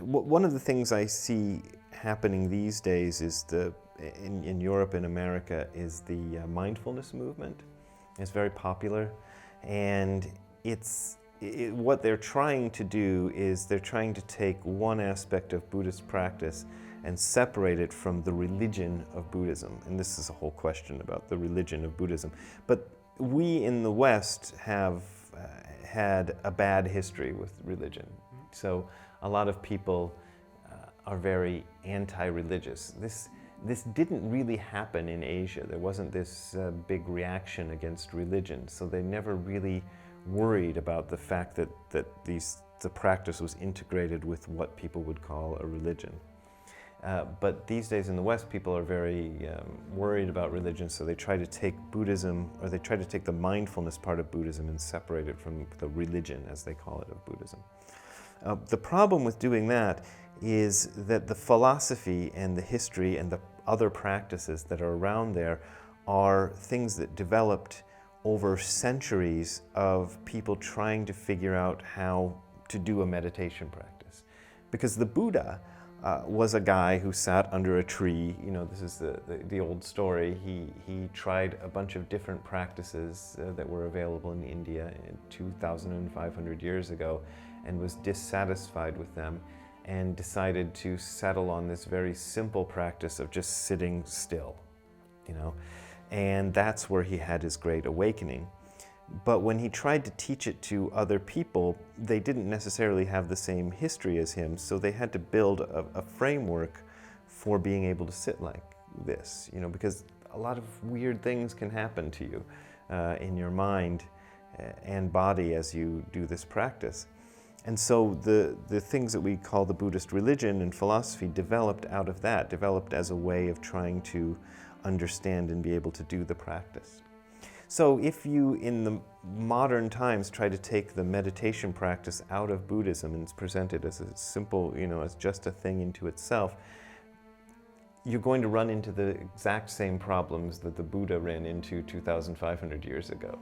One of the things I see happening these days is in Europe and America is the mindfulness movement. It's very popular, and what they're trying to do is they're trying to take one aspect of Buddhist practice and separate it from the religion of Buddhism. And this is a whole question about the religion of Buddhism. But we in the West have had a bad history with religion. So a lot of people are very anti-religious. This didn't really happen in Asia. There wasn't this big reaction against religion. So they never really worried about the fact that the practice was integrated with what people would call a religion. But these days in the West, people are very worried about religion, so they try to take Buddhism, or they try to take the mindfulness part of Buddhism and separate it from the religion, as they call it, of Buddhism. The problem with doing that is that the philosophy and the history and the other practices that are around there are things that developed over centuries of people trying to figure out how to do a meditation practice. Because the Buddha was a guy who sat under a tree. You know, this is the old story. He tried a bunch of different practices that were available in India 2,500 years ago and was dissatisfied with them and decided to settle on this very simple practice of just sitting still, you know. And that's where he had his great awakening. But when he tried to teach it to other people, they didn't necessarily have the same history as him, so they had to build a framework for being able to sit like this, you know, because a lot of weird things can happen to you in your mind and body as you do this practice. And so the things that we call the Buddhist religion and philosophy developed out of that, developed as a way of trying to understand and be able to do the practice. So if you, in the modern times, try to take the meditation practice out of Buddhism and present it as a simple, you know, as just a thing into itself, you're going to run into the exact same problems that the Buddha ran into 2,500 years ago,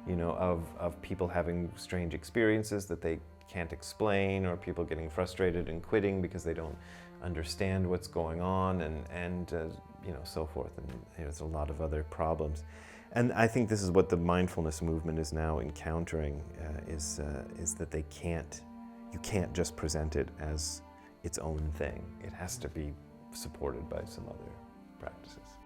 you know, of people having strange experiences that they can't explain, or people getting frustrated and quitting because they don't understand what's going on, and you know, so forth. And there's a lot of other problems. And I think this is what the mindfulness movement is now encountering, is that you can't just present it as its own thing. It has to be supported by some other practices.